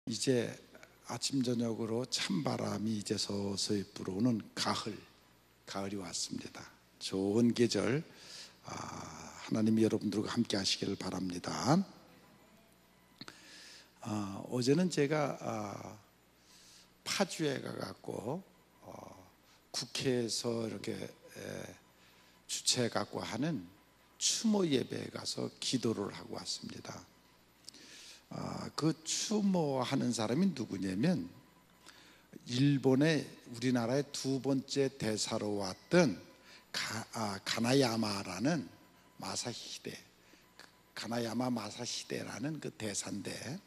이제 아침 저녁으로 찬바람이 이제 서서히 불어오는 가을이 왔습니다. 좋은 계절, 하나님이 여러분들과 함께 하시기를 바랍니다. 어제는 제가 파주에 가갖고 국회에서 이렇게 주최해 갖고 하는 추모 예배에 가서 기도를 하고 왔습니다. 그 추모하는 사람이 누구냐면 일본의 우리나라의 두 번째 대사로 왔던 가나야마라는 가나야마 마사히데라는 그 대사인데,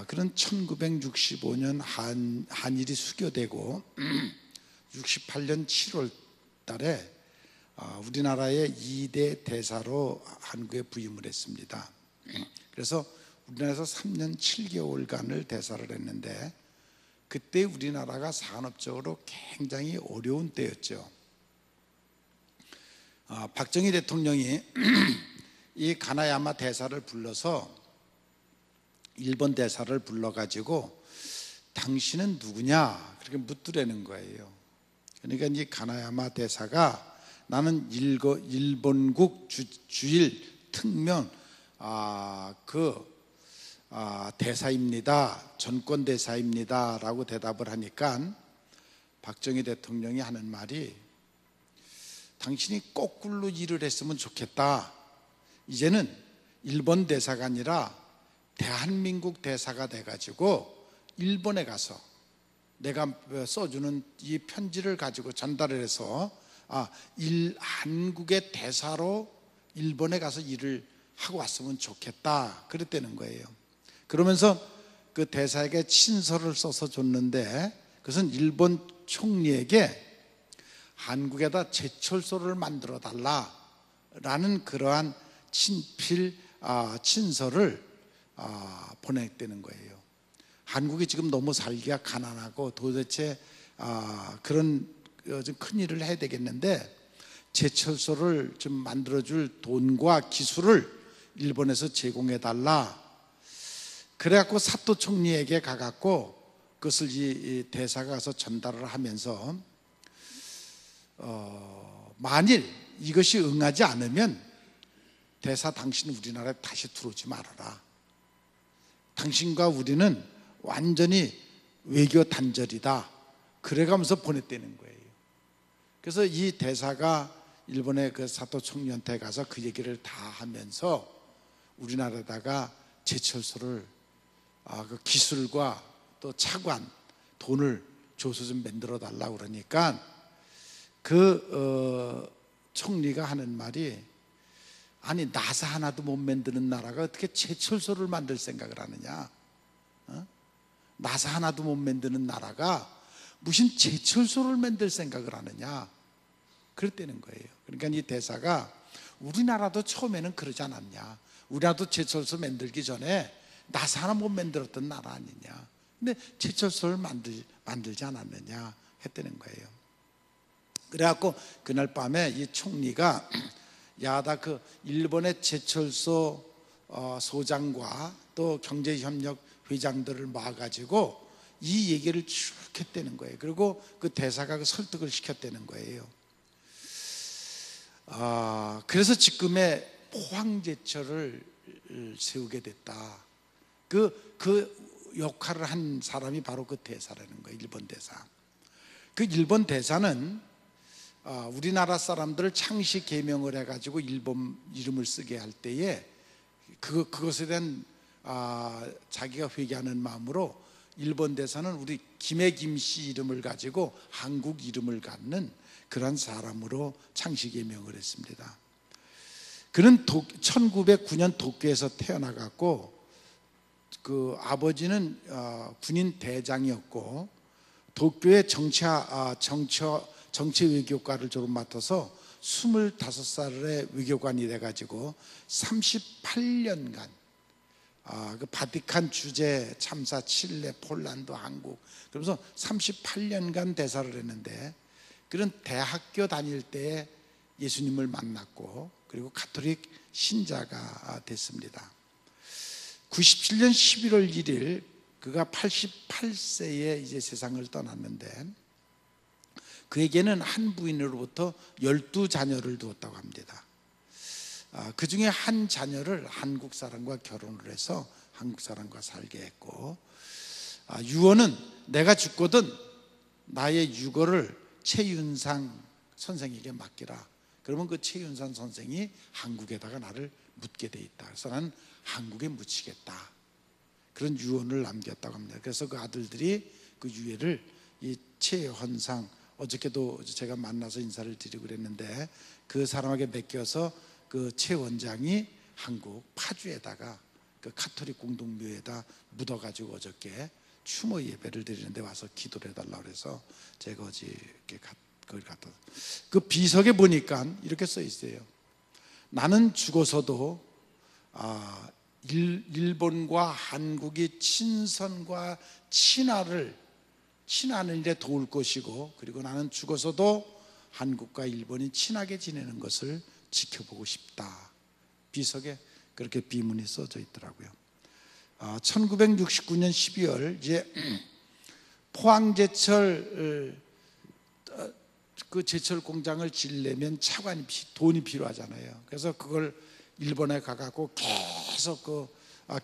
그런 1965년 한일이 수교되고 68년 7월 달에 우리나라의 2대 대사로 한국에 부임을 했습니다. 그래서 우리나라에서 3년 7개월간을 대사를 했는데, 그때 우리나라가 산업적으로 굉장히 어려운 때였죠. 박정희 대통령이 이 가나야마 대사를 불러서, 일본 대사를 불러가지고 당신은 누구냐 그렇게 묻더라는 거예요. 그러니까 이 가나야마 대사가 나는 일본국 주일 특명 대사입니다, 전권 대사입니다 라고 대답을 하니까 박정희 대통령이 하는 말이, 당신이 거꾸로 일을 했으면 좋겠다. 이제는 일본 대사가 아니라 대한민국 대사가 돼가지고 일본에 가서 내가 써주는 이 편지를 가지고 전달을 해서 한국의 대사로 일본에 가서 일을 하고 왔으면 좋겠다 그랬다는 거예요. 그러면서 그 대사에게 친서를 써서 줬는데, 그것은 일본 총리에게 한국에다 제철소를 만들어 달라라는 그러한 친필 친서를 보냈다는 거예요. 한국이 지금 너무 살기가 가난하고 도대체 그런 좀 큰 일을 해야 되겠는데, 제철소를 좀 만들어줄 돈과 기술을 일본에서 제공해 달라. 그래갖고 사토 총리에게 가갖고 그것을 이 대사가 가서 전달을 하면서, 만일 이것이 응하지 않으면 대사 당신 우리나라에 다시 들어오지 말아라. 당신과 우리는 완전히 외교 단절이다. 그래가면서 보냈다는 거예요. 그래서 이 대사가 일본의 그 사토 총리한테 가서 그 얘기를 다 하면서 우리나라에다가 제철소를 그 기술과 또 차관 돈을 줘서 좀 만들어 달라고 그러니까 그 총리가 하는 말이, 아니 나사 하나도 못 만드는 나라가 어떻게 제철소를 만들 생각을 하느냐, 나사 하나도 못 만드는 나라가 무슨 제철소를 만들 생각을 하느냐 그랬다는 거예요. 그러니까 이 대사가, 우리나라도 처음에는 그러지 않았냐, 우리나라도 제철소 만들기 전에 나사 하나 못 만들었던 나라 아니냐, 근데 제철소를 만들지 않았느냐 했다는 거예요. 그래갖고 그날 밤에 이 총리가 야다 그 일본의 제철소 소장과 또 경제협력 회장들을 모아가지고 이 얘기를 쭉 했다는 거예요. 그리고 그 대사가 그 설득을 시켰다는 거예요. 그래서 지금의 포항제철을 세우게 됐다. 그 역할을 한 사람이 바로 그 대사라는 거예요. 일본 대사. 그 일본 대사는 우리나라 사람들을 창씨 개명을 해가지고 일본 이름을 쓰게 할 때에 그것에 대한 자기가 회개하는 마음으로 일본 대사는 우리 김씨 이름을 가지고 한국 이름을 갖는 그런 사람으로 창씨 개명을 했습니다. 그는 1909년 도쿄에서 태어나갖고, 그 아버지는 군인 대장이었고 도쿄의 정치 외교과를 졸업 맡아서 25살에 외교관이 돼가지고 38년간 그 바티칸 주재 참사, 칠레, 폴란드, 한국, 그러면서 38년간 대사를 했는데, 그런 대학교 다닐 때 예수님을 만났고 그리고 가톨릭 신자가 됐습니다. 97년 11월 1일 그가 88세에 이제 세상을 떠났는데 그에게는 한 부인으로부터 12자녀를 두었다고 합니다. 그 중에 한 자녀를 한국 사람과 결혼을 해서 한국 사람과 살게 했고, 유언은 내가 죽거든 나의 유고를 최윤상 선생에게 맡기라. 그러면 그 최윤상 선생이 한국에다가 나를 묻게 돼 있다. 그래서 나는 한국에 묻히겠다. 그런 유언을 남겼다고 합니다. 그래서 그 아들들이 그 유해를 이 최헌상, 어저께도 제가 만나서 인사를 드리고 그랬는데 그 사람에게 맡겨서 그 최 원장이 한국 파주에다가 그 카톨릭 공동묘에다 묻어가지고 어저께 추모 예배를 드리는데 와서 기도를 해달라고 그래서 제가 어저께 거기 갔다. 그 비석에 보니까 이렇게 써 있어요. 나는 죽어서도 일본과 한국이 친선과 친하는 일에 도울 것이고, 그리고 나는 죽어서도 한국과 일본이 친하게 지내는 것을 지켜보고 싶다. 비석에 그렇게 비문이 써져 있더라고요. 1969년 12월 이제 포항제철 그 제철 공장을 지으려면 돈이 필요하잖아요. 그래서 그걸 일본에 가갖고 계속 그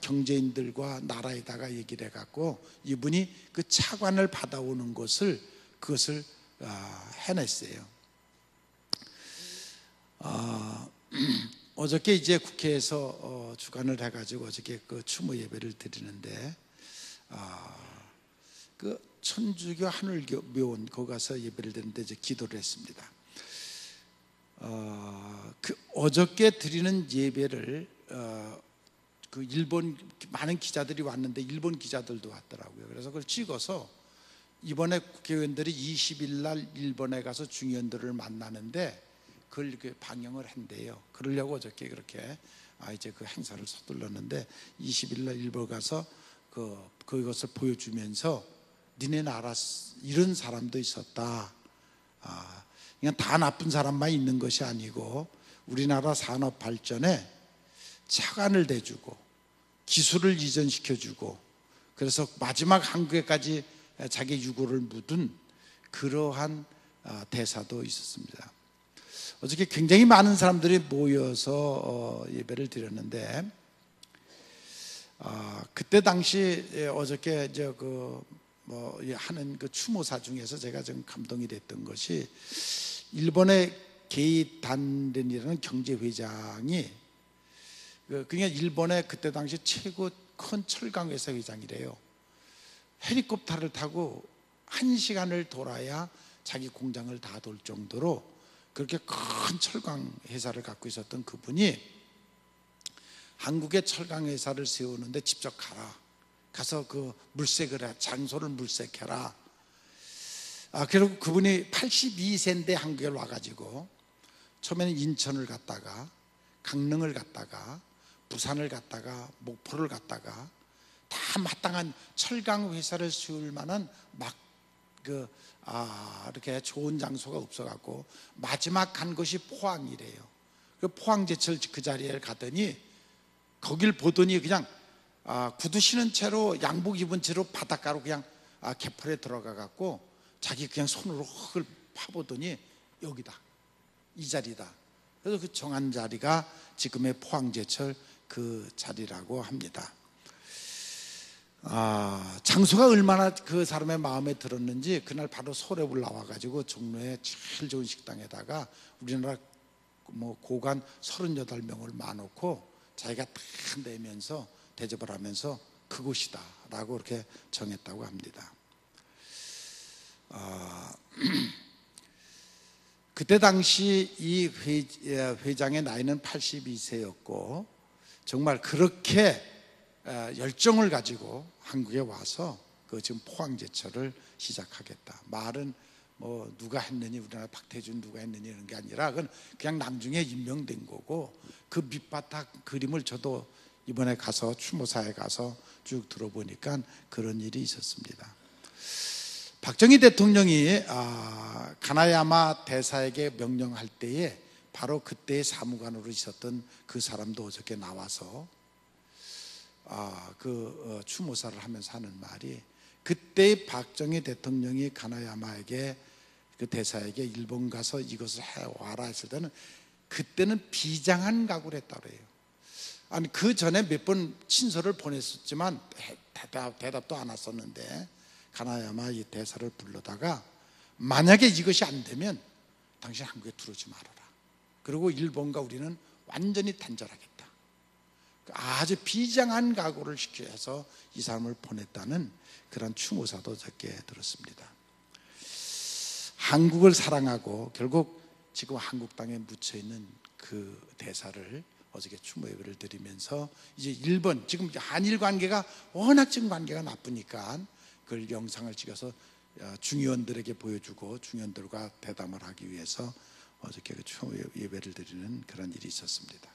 경제인들과 나라에다가 얘기를 해갖고 이분이 그 차관을 받아오는 그것을 해냈어요. 어저께 이제 국회에서 주관을 해가지고 어저께 그 추모 예배를 드리는데 그 천주교 하늘교 묘원 거기 가서 예배를 드리는데 이제 기도를 했습니다. 그 어저께 드리는 예배를 그 일본 많은 기자들이 왔는데 일본 기자들도 왔더라고요. 그래서 그걸 찍어서 이번에 국회의원들이 20일 날 일본에 가서 중의원들을 만나는데 그걸 이렇게 방영을 한대요. 그러려고 어저께 그렇게 이제 그 행사를 서둘렀는데 20일 날 일본 가서 그것을 보여주면서 니네 나라 이런 사람도 있었다. 그냥 다 나쁜 사람만 있는 것이 아니고 우리나라 산업 발전에 차관을 대주고 기술을 이전시켜주고 그래서 마지막 한국에까지 자기 유고를 묻은 그러한 대사도 있었습니다. 어저께 굉장히 많은 사람들이 모여서 예배를 드렸는데 그때 당시 어저께 하는 그 추모사 중에서 제가 좀 감동이 됐던 것이 일본의 게이단렌이라는 경제회장이 그냥 일본의 그때 당시 최고 큰 철강회사 회장이래요. 헬리콥터를 타고 1시간을 돌아야 자기 공장을 다 돌 정도로 그렇게 큰 철강 회사를 갖고 있었던 그분이 한국에 철강 회사를 세우는데 직접 가서 그 물색을 해, 장소를 물색해라. 그리고 그분이 82세인데 한국에 와가지고 처음에는 인천을 갔다가 강릉을 갔다가 부산을 갔다가 목포를 갔다가 다 마땅한 철강 회사를 세울 만한 이렇게 좋은 장소가 없어갖고 마지막 간 곳이 포항이래요. 그 포항제철 그 자리에 가더니 거길 보더니 그냥 구두 신은 채로 양복 입은 채로 바닷가로 그냥 개펄에 들어가갖고 자기 그냥 손으로 흙을 파보더니 여기다, 이 자리다. 그래서 그 정한 자리가 지금의 포항제철 그 자리라고 합니다. 장소가 얼마나 그 사람의 마음에 들었는지 그날 바로 서울에 나와가지고 종로에 제일 좋은 식당에다가 우리나라 고관 38명을 마놓고 자기가 다 내면서 대접을 하면서 그곳이다 라고 그렇게 정했다고 합니다. 그때 당시 이 회장의 나이는 82세였고 정말 그렇게 열정을 가지고 한국에 와서 그 지금 포항제철을 시작하겠다. 말은 누가 했느니 우리나라 박태준 누가 했느니 이런 게 아니라 그냥 나중에 임명된 거고 그 밑바닥 그림을 저도 이번에 가서 추모사에 가서 쭉 들어보니까 그런 일이 있었습니다. 박정희 대통령이 가나야마 대사에게 명령할 때에 바로 그때의 사무관으로 있었던 그 사람도 어저께 나와서 추모사를 하면서 하는 말이, 그때 박정희 대통령이 가나야마에게, 그 대사에게 일본 가서 이것을 해와라 했을 때는 그때는 비장한 각오를 했다 그래요. 아니 그 전에 몇 번 친서를 보냈었지만 대답도 안 왔었는데, 가나야마 이 대사를 불러다가 만약에 이것이 안 되면 당신 한국에 들어오지 말아라. 그리고 일본과 우리는 완전히 단절하겠다. 아주 비장한 각오를 시켜서 이 사람을 보냈다는 그런 추모사도 적게 들었습니다. 한국을 사랑하고 결국 지금 한국 땅에 묻혀있는 그 대사를 어저께 추모 예배를 드리면서, 이제 일본, 지금 한일 관계가 워낙 지금 관계가 나쁘니까 그걸 영상을 찍어서 중의원들에게 보여주고 중의원들과 대담을 하기 위해서 어저께 그 추모 예배를 드리는 그런 일이 있었습니다.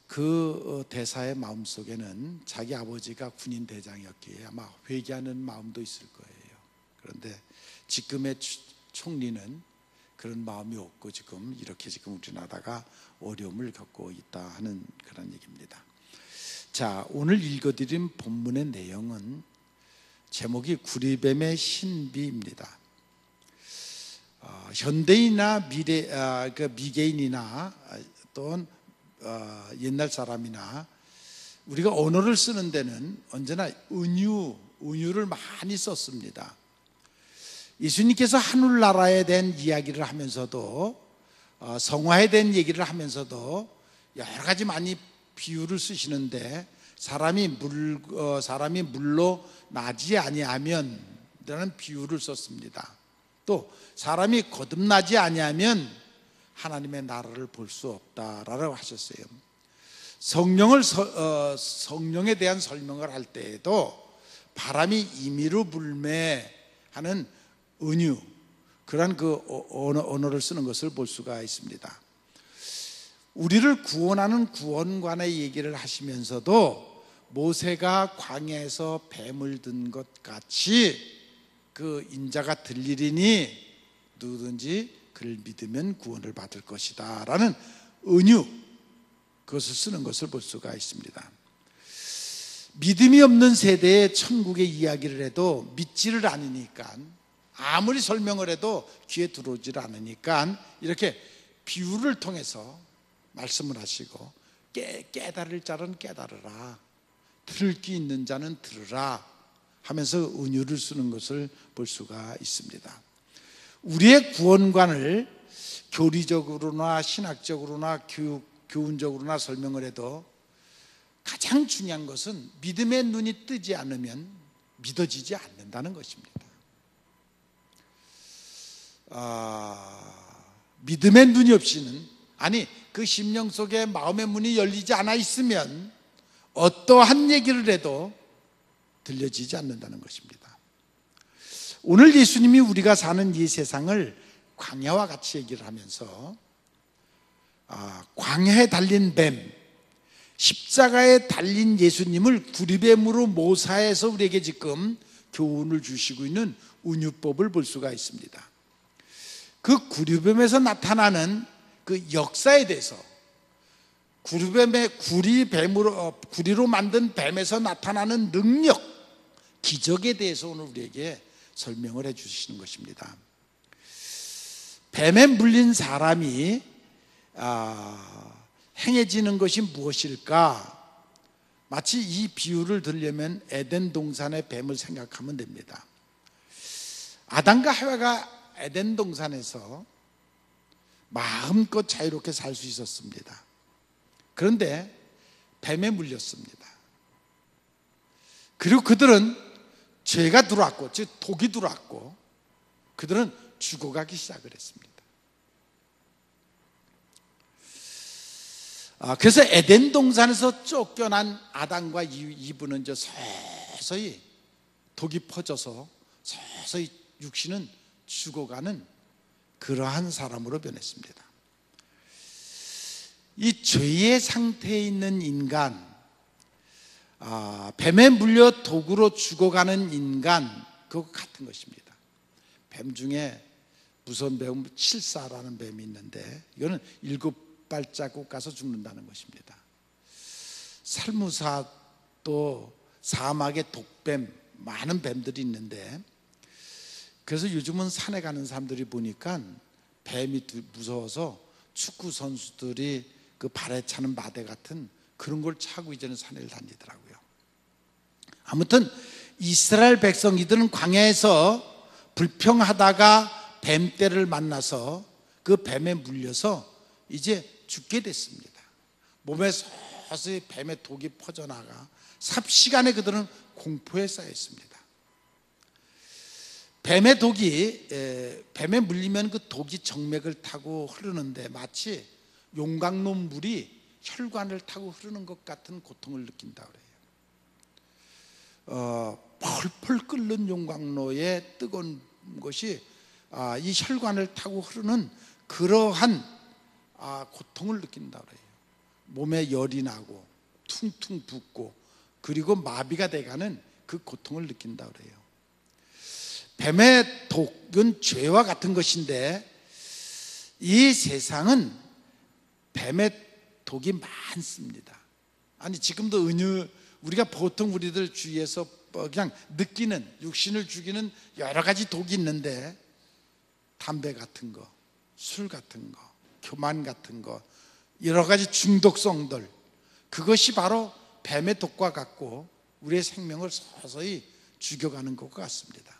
그 대사의 마음속에는 자기 아버지가 군인 대장이었기에 아마 회개하는 마음도 있을 거예요. 그런데 지금의 총리는 그런 마음이 없고 지금 이렇게 지금 우리나라가 어려움을 겪고 있다 하는 그런 얘기입니다. 자, 오늘 읽어드린 본문의 내용은 제목이 구리뱀의 신비입니다. 현대인이나 미개인이나 또는 옛날 사람이나 우리가 언어를 쓰는 데는 언제나 은유를 많이 썼습니다. 예수님께서 하늘나라에 대한 이야기를 하면서도 성화에 대한 얘기를 하면서도 여러 가지 많이 비유를 쓰시는데, 사람이 물로 나지 아니하면 라는 비유를 썼습니다. 또 사람이 거듭나지 아니하면 하나님의 나라를 볼 수 없다라고 하셨어요. 성령에 대한 설명을 할 때에도 바람이 임의로 불매 하는 은유, 그러한 그 언어를 쓰는 것을 볼 수가 있습니다. 우리를 구원하는 구원관의 얘기를 하시면서도 모세가 광야에서 뱀을 든 것 같이 그 인자가 들리리니 누구든지 그를 믿으면 구원을 받을 것이다 라는 은유, 그것을 쓰는 것을 볼 수가 있습니다. 믿음이 없는 세대에 천국의 이야기를 해도 믿지를 않으니까, 아무리 설명을 해도 귀에 들어오지를 않으니까 이렇게 비유를 통해서 말씀을 하시고, 깨달을 자는 깨달으라, 들을 귀 있는 자는 들으라 하면서 은유를 쓰는 것을 볼 수가 있습니다. 우리의 구원관을 교리적으로나 신학적으로나 교훈적으로나 설명을 해도 가장 중요한 것은 믿음의 눈이 뜨지 않으면 믿어지지 않는다는 것입니다. 믿음의 눈이 없이는, 아니 그 심령 속에 마음의 문이 열리지 않아 있으면 어떠한 얘기를 해도 들려지지 않는다는 것입니다. 오늘 예수님이 우리가 사는 이 세상을 광야와 같이 얘기를 하면서, 광야에 달린 뱀, 십자가에 달린 예수님을 구리뱀으로 모사해서 우리에게 지금 교훈을 주시고 있는 은유법을 볼 수가 있습니다. 그 구리뱀에서 나타나는 그 역사에 대해서, 구리로 만든 뱀에서 나타나는 능력, 기적에 대해서 오늘 우리에게 설명을 해 주시는 것입니다. 뱀에 물린 사람이 행해지는 것이 무엇일까? 마치 이 비유를 들려면 에덴 동산의 뱀을 생각하면 됩니다. 아담과 하와가 에덴 동산에서 마음껏 자유롭게 살 수 있었습니다. 그런데 뱀에 물렸습니다. 그리고 그들은 죄가 들어왔고, 즉 독이 들어왔고, 그들은 죽어가기 시작을 했습니다. 그래서 에덴 동산에서 쫓겨난 아담과 이브는 이제 서서히 독이 퍼져서 서서히 육신은 죽어가는 그러한 사람으로 변했습니다. 이 죄의 상태에 있는 인간, 뱀에 물려 독으로 죽어가는 인간, 그거 같은 것입니다. 뱀 중에 무서운 뱀은 칠사라는 뱀이 있는데, 이거는 7 발자국 가서 죽는다는 것입니다. 살무사도 사막에 독뱀, 많은 뱀들이 있는데, 그래서 요즘은 산에 가는 사람들이 보니까 뱀이 무서워서 축구 선수들이 그 발에 차는 마대 같은 그런 걸 차고 이제는 산을 다니더라고요. 아무튼 이스라엘 백성이들은 광야에서 불평하다가 뱀떼를 만나서 그 뱀에 물려서 이제 죽게 됐습니다. 몸에 서서히 뱀의 독이 퍼져나가 삽시간에 그들은 공포에 쌓였습니다. 뱀의 독이 뱀에 물리면 그 독이 정맥을 타고 흐르는데 마치 용광로 물이 혈관을 타고 흐르는 것 같은 고통을 느낀다 그래요. 펄펄 끓는 용광로의 뜨거운 것이 이 혈관을 타고 흐르는 그러한 고통을 느낀다 그래요. 몸에 열이 나고 퉁퉁 붓고 그리고 마비가 돼가는 그 고통을 느낀다 그래요. 뱀의 독은 죄와 같은 것인데 이 세상은 뱀의 독이 많습니다. 아니 지금도 우리가 보통 우리들 주위에서 그냥 느끼는 육신을 죽이는 여러 가지 독이 있는데 담배 같은 거, 술 같은 거, 교만 같은 거, 여러 가지 중독성들, 그것이 바로 뱀의 독과 같고 우리의 생명을 서서히 죽여가는 것 같습니다.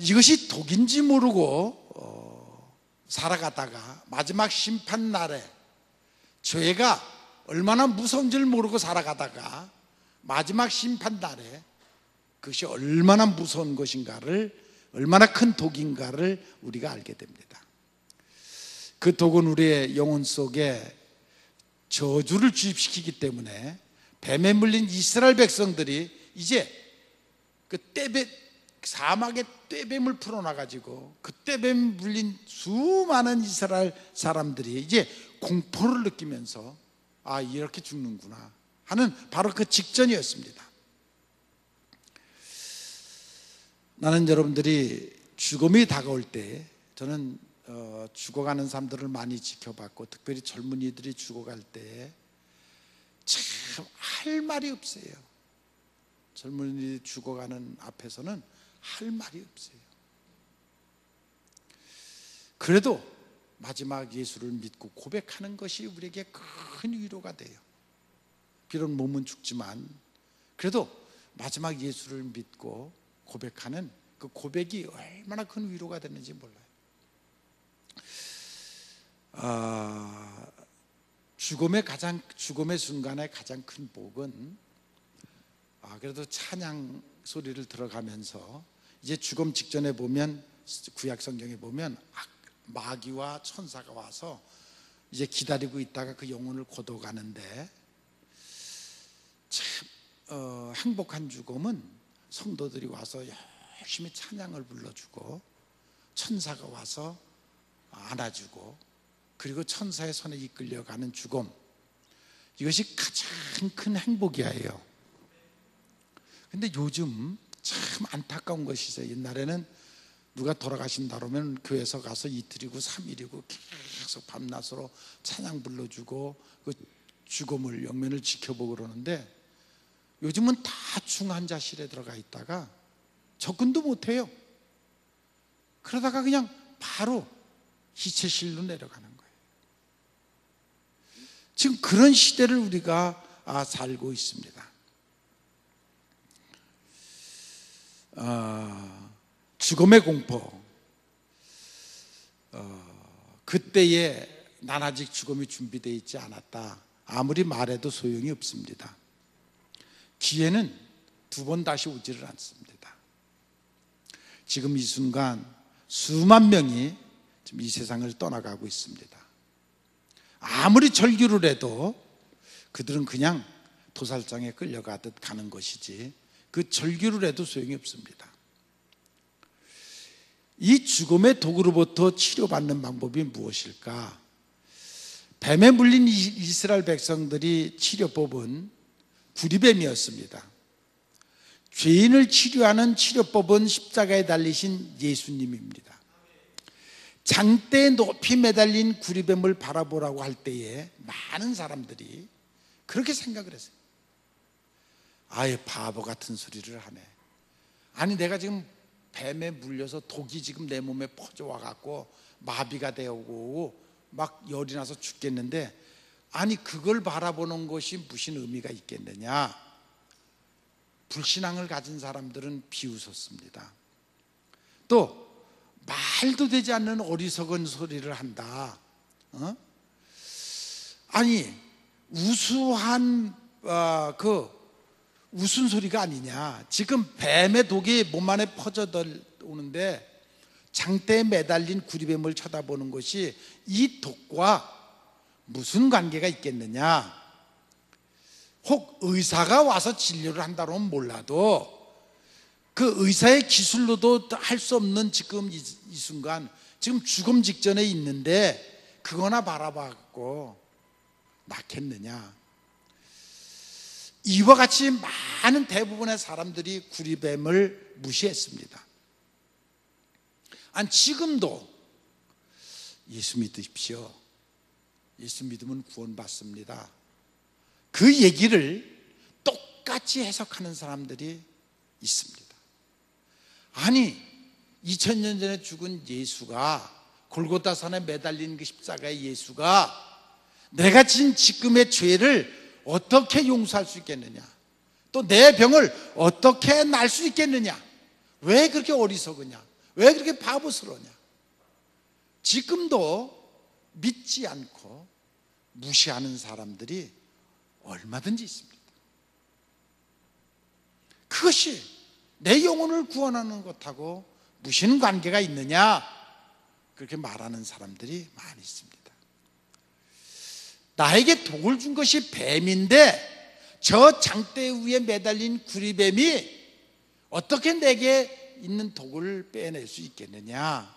이것이 독인지 모르고 살아가다가 마지막 심판날에 죄가 얼마나 무서운 줄 모르고 살아가다가 마지막 심판날에 그것이 얼마나 무서운 것인가를, 얼마나 큰 독인가를 우리가 알게 됩니다. 그 독은 우리의 영혼 속에 저주를 주입시키기 때문에 뱀에 물린 이스라엘 백성들이 이제 그 사막에 떼뱀을 풀어놔가지고 그 떼뱀 물린 수많은 이스라엘 사람들이 이제 공포를 느끼면서 이렇게 죽는구나 하는 바로 그 직전이었습니다. 나는 여러분들이 죽음이 다가올 때, 저는 죽어가는 사람들을 많이 지켜봤고 특별히 젊은이들이 죽어갈 때 참 할 말이 없어요. 젊은이들이 죽어가는 앞에서는 할 말이 없어요. 그래도 마지막 예수를 믿고 고백하는 것이 우리에게 큰 위로가 돼요. 비록 몸은 죽지만 그래도 마지막 예수를 믿고 고백하는 그 고백이 얼마나 큰 위로가 되는지 몰라요. 죽음의 순간의 가장 큰 복은 그래도 찬양 소리를 들어가면서 이제 죽음 직전에 보면, 구약 성경에 보면 마귀와 천사가 와서 이제 기다리고 있다가 그 영혼을 거둬가는데, 참 행복한 죽음은 성도들이 와서 열심히 찬양을 불러주고 천사가 와서 안아주고 그리고 천사의 손에 이끌려가는 죽음, 이것이 가장 큰 행복이에요. 근데 요즘 참 안타까운 것이 있어요. 옛날에는 누가 돌아가신다 그러면 교회에서 가서 이틀이고 3일이고 계속 밤낮으로 찬양 불러주고 그 죽음을, 영면을 지켜보고 그러는데 요즘은 다 중환자실에 들어가 있다가 접근도 못해요. 그러다가 그냥 바로 희체실로 내려가는 거예요. 지금 그런 시대를 우리가 살고 있습니다. 죽음의 공포, 그때에 난 아직 죽음이 준비되어 있지 않았다 아무리 말해도 소용이 없습니다. 기회는 두 번 다시 오지를 않습니다. 지금 이 순간 수만 명이 지금 이 세상을 떠나가고 있습니다. 아무리 절규를 해도 그들은 그냥 도살장에 끌려가듯 가는 것이지 그 절규를 해도 소용이 없습니다. 이 죽음의 독으로부터 치료받는 방법이 무엇일까? 뱀에 물린 이스라엘 백성들이 치료법은 구리뱀이었습니다. 죄인을 치료하는 치료법은 십자가에 달리신 예수님입니다. 장대에 높이 매달린 구리뱀을 바라보라고 할 때에 많은 사람들이 그렇게 생각을 했어요. 아예 바보 같은 소리를 하네. 아니 내가 지금 뱀에 물려서 독이 지금 내 몸에 퍼져와 갖고 마비가 되고 막 열이 나서 죽겠는데, 아니 그걸 바라보는 것이 무슨 의미가 있겠느냐. 불신앙을 가진 사람들은 비웃었습니다. 또 말도 되지 않는 어리석은 소리를 한다. 아니 우수한 웃은 소리가 아니냐. 지금 뱀의 독이 몸 안에 퍼져 오는데 장대에 매달린 구리뱀을 쳐다보는 것이 이 독과 무슨 관계가 있겠느냐. 혹 의사가 와서 진료를 한다면 몰라도 그 의사의 기술로도 할 수 없는 지금 이 순간, 지금 죽음 직전에 있는데 그거나 바라봐갖고 낫겠느냐. 이와 같이 많은 대부분의 사람들이 구리뱀을 무시했습니다. 아니 지금도 예수 믿으십시오. 예수 믿으면 구원받습니다. 그 얘기를 똑같이 해석하는 사람들이 있습니다. 아니 2000년 전에 죽은 예수가, 골고다산에 매달린 그 십자가의 예수가 내가 진 지금의 죄를 어떻게 용서할 수 있겠느냐, 또 내 병을 어떻게 날 수 있겠느냐, 왜 그렇게 어리석으냐, 왜 그렇게 바보스러우냐. 지금도 믿지 않고 무시하는 사람들이 얼마든지 있습니다. 그것이 내 영혼을 구원하는 것하고 무슨 관계가 있느냐, 그렇게 말하는 사람들이 많이 있습니다. 나에게 독을 준 것이 뱀인데 저 장대 위에 매달린 구리뱀이 어떻게 내게 있는 독을 빼낼 수 있겠느냐.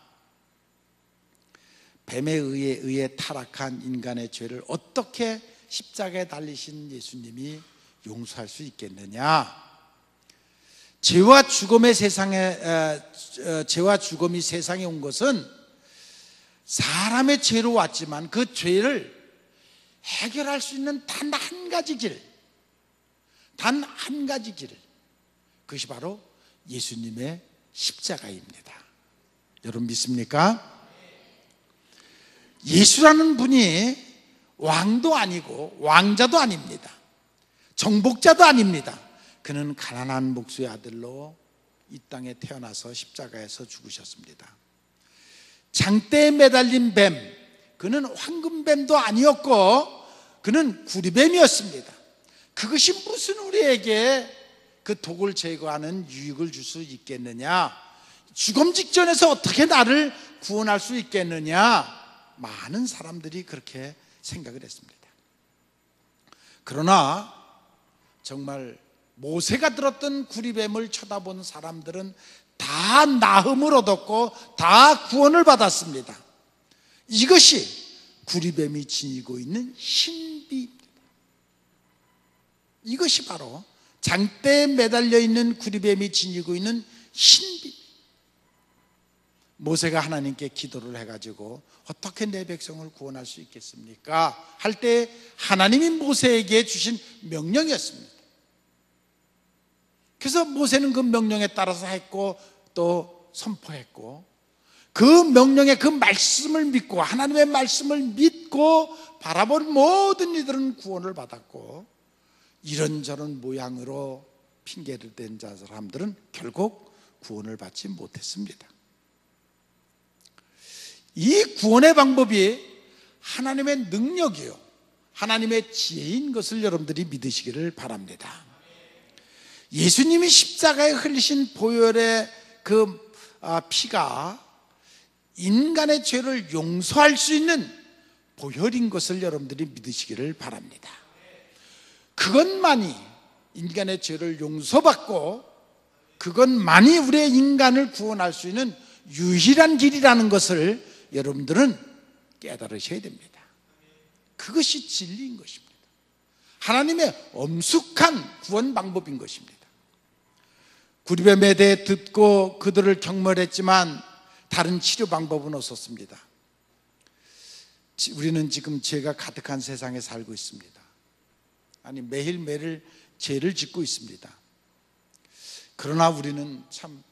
뱀에 의해 타락한 인간의 죄를 어떻게 십자가에 달리신 예수님이 용서할 수 있겠느냐. 죄와 죽음이 세상에 온 것은 사람의 죄로 왔지만 그 죄를 해결할 수 있는 단 한 가지 길, 그것이 바로 예수님의 십자가입니다. 여러분 믿습니까? 예수라는 분이 왕도 아니고 왕자도 아닙니다. 정복자도 아닙니다. 그는 가난한 목수의 아들로 이 땅에 태어나서 십자가에서 죽으셨습니다. 장대에 매달린 뱀, 그는 황금뱀도 아니었고 그는 구리뱀이었습니다. 그것이 무슨 우리에게 그 독을 제거하는 유익을 줄 수 있겠느냐, 죽음 직전에서 어떻게 나를 구원할 수 있겠느냐. 많은 사람들이 그렇게 생각을 했습니다. 그러나 정말 모세가 들었던 구리뱀을 쳐다본 사람들은 다 나음을 얻었고 다 구원을 받았습니다. 이것이 구리뱀이 지니고 있는 신비입니다. 이것이 바로 장대에 매달려 있는 구리뱀이 지니고 있는 신비. 모세가 하나님께 기도를 해가지고 어떻게 내 백성을 구원할 수 있겠습니까? 할 때 하나님이 모세에게 주신 명령이었습니다. 그래서 모세는 그 명령에 따라서 했고 또 선포했고, 그 명령의 그 말씀을 믿고 하나님의 말씀을 믿고 바라본 모든 이들은 구원을 받았고, 이런저런 모양으로 핑계를 댄 사람들은 결국 구원을 받지 못했습니다. 이 구원의 방법이 하나님의 능력이요, 하나님의 지혜인 것을 여러분들이 믿으시기를 바랍니다. 예수님이 십자가에 흘리신 보혈의 그 피가 인간의 죄를 용서할 수 있는 보혈인 것을 여러분들이 믿으시기를 바랍니다. 그것만이 인간의 죄를 용서받고 그것만이 우리의 인간을 구원할 수 있는 유일한 길이라는 것을 여러분들은 깨달으셔야 됩니다. 그것이 진리인 것입니다. 하나님의 엄숙한 구원 방법인 것입니다. 구리뱀에 대해 듣고 그들을 경멸했지만 다른 치료 방법은 없었습니다. 우리는 지금 죄가 가득한 세상에 살고 있습니다. 아니, 매일매일 죄를 짓고 있습니다. 그러나 우리는 참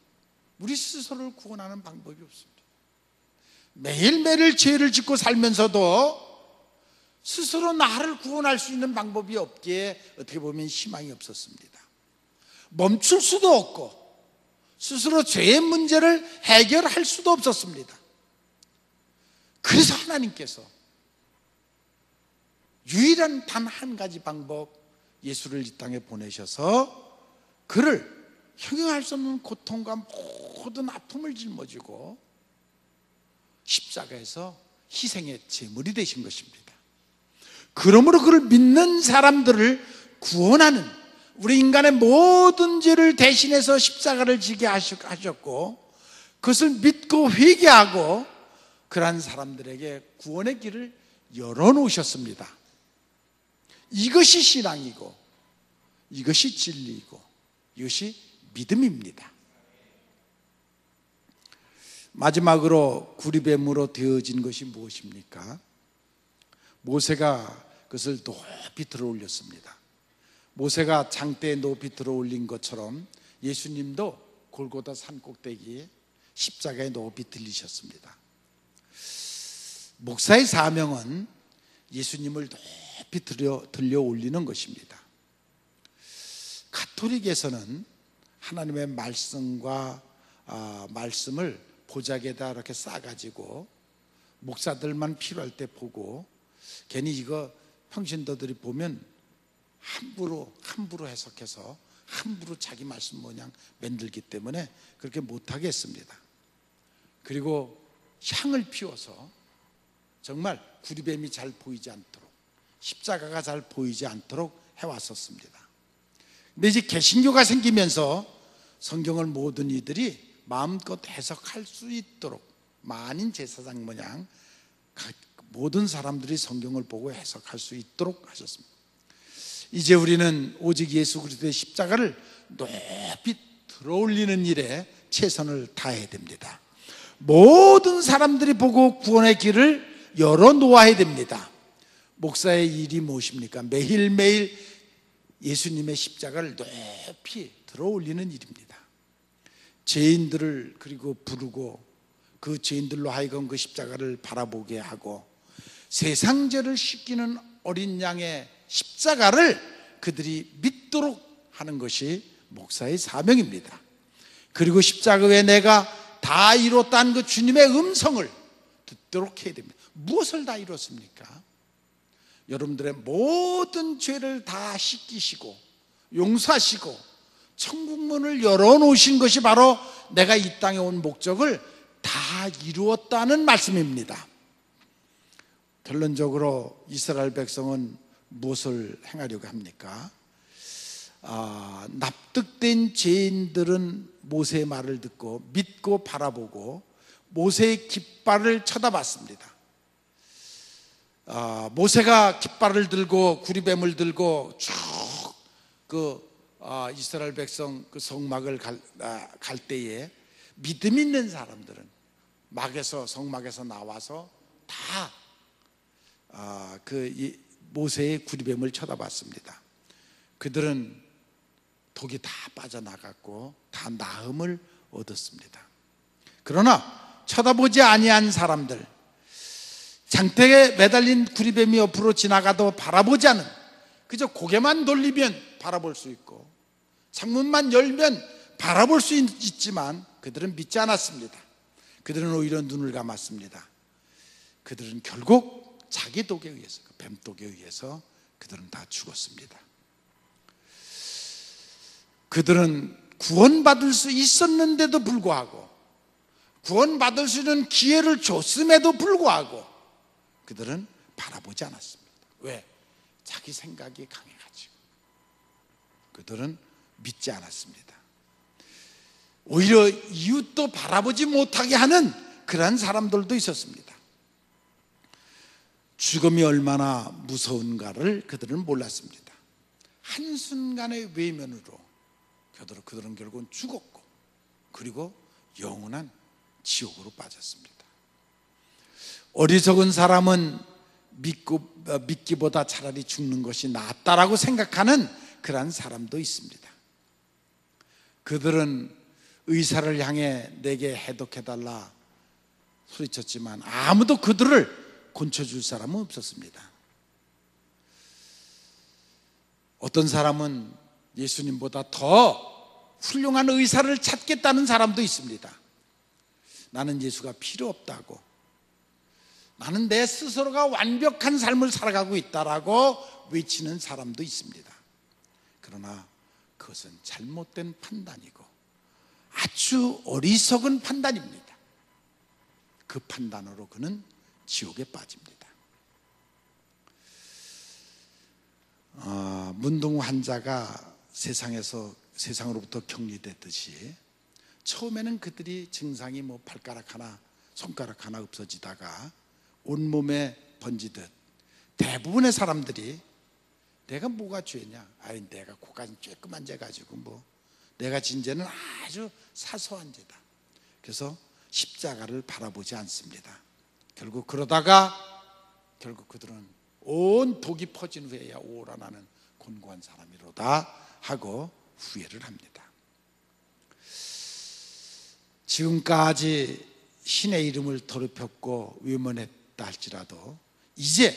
우리 스스로를 구원하는 방법이 없습니다. 매일매일 죄를 짓고 살면서도 스스로 나를 구원할 수 있는 방법이 없기에 어떻게 보면 희망이 없었습니다. 멈출 수도 없고 스스로 죄의 문제를 해결할 수도 없었습니다. 그래서 하나님께서 유일한 단 한 가지 방법, 예수를 이 땅에 보내셔서 그를 형용할 수 없는 고통과 모든 아픔을 짊어지고 십자가에서 희생의 제물이 되신 것입니다. 그러므로 그를 믿는 사람들을 구원하는, 우리 인간의 모든 죄를 대신해서 십자가를 지게 하셨고 그것을 믿고 회개하고 그러한 사람들에게 구원의 길을 열어놓으셨습니다. 이것이 신앙이고 이것이 진리이고 이것이 믿음입니다. 마지막으로 구리뱀으로 되어진 것이 무엇입니까? 모세가 그것을 높이 들어 올렸습니다. 모세가 장대에 높이 들어 올린 것처럼 예수님도 골고다 산 꼭대기에 십자가에 높이 들리셨습니다. 목사의 사명은 예수님을 높이 들려 올리는 것입니다. 가톨릭에서는 하나님의 말씀과 말씀을 보자기에다 이렇게 싸가지고 목사들만 필요할 때 보고, 괜히 이거 평신도들이 보면 함부로 해석해서 함부로 자기 말씀 모양 만들기 때문에 그렇게 못하게 했습니다. 그리고 향을 피워서 정말 구리뱀이 잘 보이지 않도록, 십자가가 잘 보이지 않도록 해왔었습니다. 근데 이제 개신교가 생기면서 성경을 모든 이들이 마음껏 해석할 수 있도록, 만인 제사장 모양 모든 사람들이 성경을 보고 해석할 수 있도록 하셨습니다. 이제 우리는 오직 예수 그리스도의 십자가를 높이 들어올리는 일에 최선을 다해야 됩니다. 모든 사람들이 보고 구원의 길을 열어놓아야 됩니다. 목사의 일이 무엇입니까? 매일매일 예수님의 십자가를 높이 들어올리는 일입니다. 죄인들을 그리고 부르고 그 죄인들로 하여금 그 십자가를 바라보게 하고 세상 죄를 씻기는 어린 양의 십자가를 그들이 믿도록 하는 것이 목사의 사명입니다. 그리고 십자가 외에 내가 다 이뤘다는 그 주님의 음성을 듣도록 해야 됩니다. 무엇을 다 이뤘습니까? 여러분들의 모든 죄를 다 씻기시고 용서하시고 천국문을 열어놓으신 것이 바로 내가 이 땅에 온 목적을 다 이루었다는 말씀입니다. 결론적으로 이스라엘 백성은 무엇을 행하려고 합니까? 납득된 죄인들은 모세의 말을 듣고 믿고 바라보고 모세의 깃발을 쳐다봤습니다. 모세가 깃발을 들고 구리뱀을 들고 쭉 이스라엘 백성 그 성막을 갈 때에 믿음 있는 사람들은 성막에서 나와서 다 모세의 구리뱀을 쳐다봤습니다. 그들은 독이 다 빠져나갔고 다 나음을 얻었습니다. 그러나 쳐다보지 아니한 사람들, 장대에 매달린 구리뱀이 옆으로 지나가도 바라보지 않은, 그저 고개만 돌리면 바라볼 수 있고 창문만 열면 바라볼 수 있지만 그들은 믿지 않았습니다. 그들은 오히려 눈을 감았습니다. 그들은 결국 자기 독에 의해서, 그 뱀독에 의해서 그들은 다 죽었습니다. 그들은 구원받을 수 있었는데도 불구하고, 구원받을 수 있는 기회를 줬음에도 불구하고 그들은 바라보지 않았습니다. 왜? 자기 생각이 강해가지고 그들은 믿지 않았습니다. 오히려 이웃도 바라보지 못하게 하는 그러한 사람들도 있었습니다. 죽음이 얼마나 무서운가를 그들은 몰랐습니다. 한순간의 외면으로 그들은 결국은 죽었고, 그리고 영원한 지옥으로 빠졌습니다. 어리석은 사람은 믿기보다 차라리 죽는 것이 낫다라고 생각하는 그러한 사람도 있습니다. 그들은 의사를 향해 내게 해독해달라 소리쳤지만 아무도 그들을 고쳐줄 사람은 없었습니다. 어떤 사람은 예수님보다 더 훌륭한 의사를 찾겠다는 사람도 있습니다. 나는 예수가 필요 없다고, 나는 내 스스로가 완벽한 삶을 살아가고 있다라고 외치는 사람도 있습니다. 그러나 그것은 잘못된 판단이고 아주 어리석은 판단입니다. 그 판단으로 그는 지옥에 빠집니다. 문둥 환자가 세상으로부터 격리됐듯이 처음에는 그들이 증상이 발가락 하나, 손가락 하나 없어지다가 온몸에 번지듯 대부분의 사람들이 내가 뭐가 죄냐? 내가 고까지 쬐끄만 죄 가지고 내가 진 죄는 아주 사소한 죄다. 그래서 십자가를 바라보지 않습니다. 결국 그러다가 그들은 온 독이 퍼진 후에야 오라 나는 곤고한 사람이로다 하고 후회를 합니다. 지금까지 신의 이름을 더럽혔고 외면했다 할지라도 이제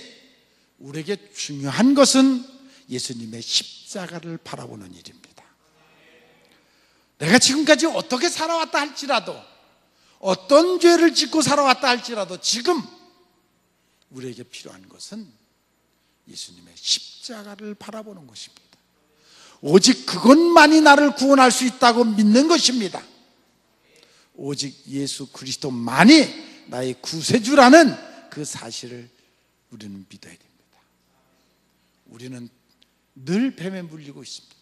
우리에게 중요한 것은 예수님의 십자가를 바라보는 일입니다. 내가 지금까지 어떻게 살아왔다 할지라도, 어떤 죄를 짓고 살아왔다 할지라도 지금 우리에게 필요한 것은 예수님의 십자가를 바라보는 것입니다. 오직 그것만이 나를 구원할 수 있다고 믿는 것입니다. 오직 예수 그리스도만이 나의 구세주라는 그 사실을 우리는 믿어야 됩니다. 우리는 늘 뱀에 물리고 있습니다.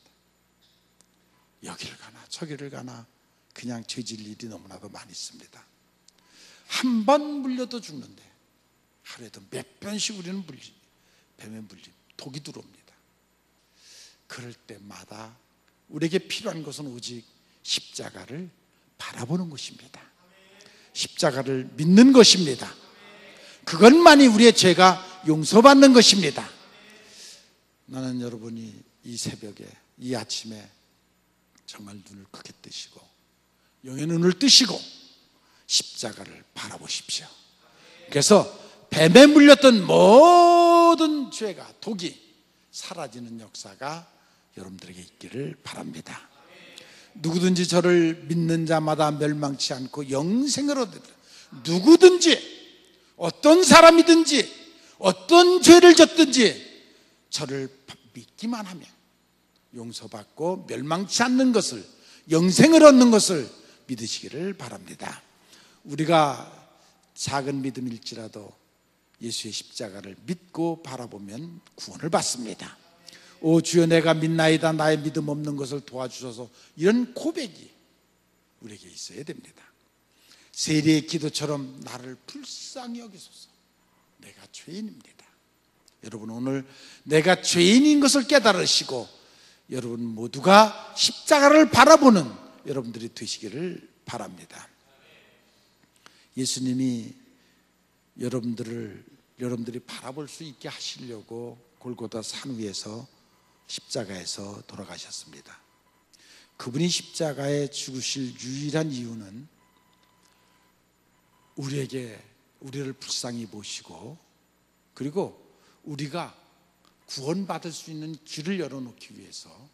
여기를 가나 저기를 가나 그냥 죄질 일이 너무나도 많이 있습니다. 한 번 물려도 죽는데 하루에도 몇 번씩 우리는 뱀에 물림, 독이 들어옵니다. 그럴 때마다 우리에게 필요한 것은 오직 십자가를 바라보는 것입니다. 십자가를 믿는 것입니다. 그것만이 우리의 죄가 용서받는 것입니다. 나는 여러분이 이 새벽에, 이 아침에 정말 눈을 크게 뜨시고 영의 눈을 뜨시고 십자가를 바라보십시오. 그래서 뱀에 물렸던 모든 죄가, 독이 사라지는 역사가 여러분들에게 있기를 바랍니다. 누구든지 저를 믿는 자마다 멸망치 않고 영생을 얻으리라. 누구든지 어떤 사람이든지 어떤 죄를 졌든지 저를 믿기만 하면 용서받고 멸망치 않는 것을, 영생을 얻는 것을 믿으시기를 바랍니다. 우리가 작은 믿음일지라도 예수의 십자가를 믿고 바라보면 구원을 받습니다. 오 주여 내가 믿나이다 나의 믿음 없는 것을 도와주셔서, 이런 고백이 우리에게 있어야 됩니다. 세리의 기도처럼 나를 불쌍히 여기소서. 내가 죄인입니다. 여러분 오늘 내가 죄인인 것을 깨달으시고 여러분 모두가 십자가를 바라보는 여러분들이 되시기를 바랍니다. 예수님이 여러분들이 바라볼 수 있게 하시려고 골고다 산 위에서 십자가에서 돌아가셨습니다. 그분이 십자가에 죽으실 유일한 이유는 우리를 불쌍히 보시고 그리고 우리가 구원받을 수 있는 길을 열어놓기 위해서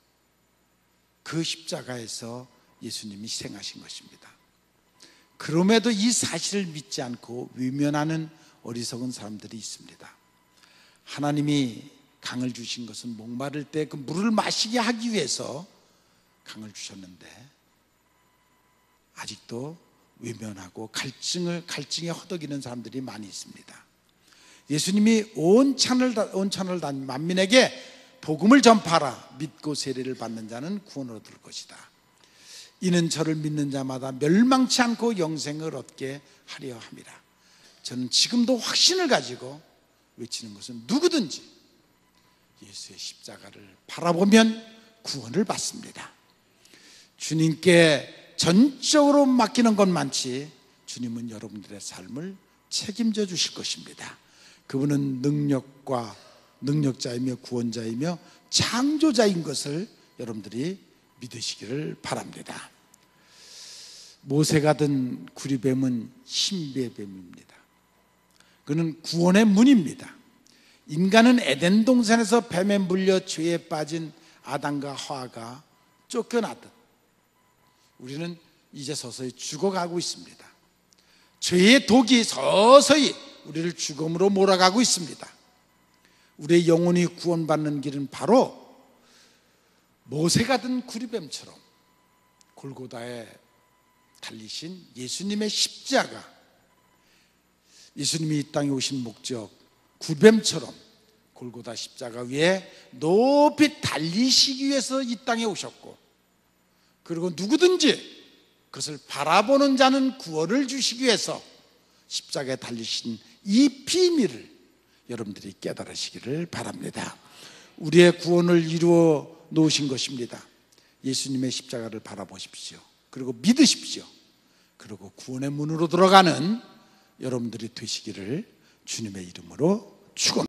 그 십자가에서 예수님이 희생하신 것입니다. 그럼에도 이 사실을 믿지 않고 외면하는 어리석은 사람들이 있습니다. 하나님이 강을 주신 것은 목마를 때 그 물을 마시게 하기 위해서 강을 주셨는데 아직도 외면하고 갈증에 허덕이는 사람들이 많이 있습니다. 예수님이 온 천을 다닌 만민에게 복음을 전파하라. 믿고 세례를 받는 자는 구원을 얻을 것이다. 이는 저를 믿는 자마다 멸망치 않고 영생을 얻게 하려 함이라. 저는 지금도 확신을 가지고 외치는 것은 누구든지 예수의 십자가를 바라보면 구원을 받습니다. 주님께 전적으로 맡기는 것 많지 주님은 여러분들의 삶을 책임져 주실 것입니다. 그분은 능력자이며 구원자이며 창조자인 것을 여러분들이 믿으시기를 바랍니다. 모세가 든 구리뱀은 신비의 뱀입니다. 그는 구원의 문입니다. 인간은 에덴 동산에서 뱀에 물려 죄에 빠진 아담과 하와가 쫓겨나듯 우리는 이제 서서히 죽어가고 있습니다. 죄의 독이 서서히 우리를 죽음으로 몰아가고 있습니다. 우리의 영혼이 구원받는 길은 바로 모세가 든 구리뱀처럼 골고다에 달리신 예수님의 십자가, 예수님이 이 땅에 오신 목적, 구리뱀처럼 골고다 십자가 위에 높이 달리시기 위해서 이 땅에 오셨고, 그리고 누구든지 그것을 바라보는 자는 구원을 주시기 위해서 십자가에 달리신 이 비밀을 여러분들이 깨달으시기를 바랍니다. 우리의 구원을 이루어 놓으신 것입니다. 예수님의 십자가를 바라보십시오. 그리고 믿으십시오. 그리고 구원의 문으로 들어가는 여러분들이 되시기를 주님의 이름으로 축원합니다.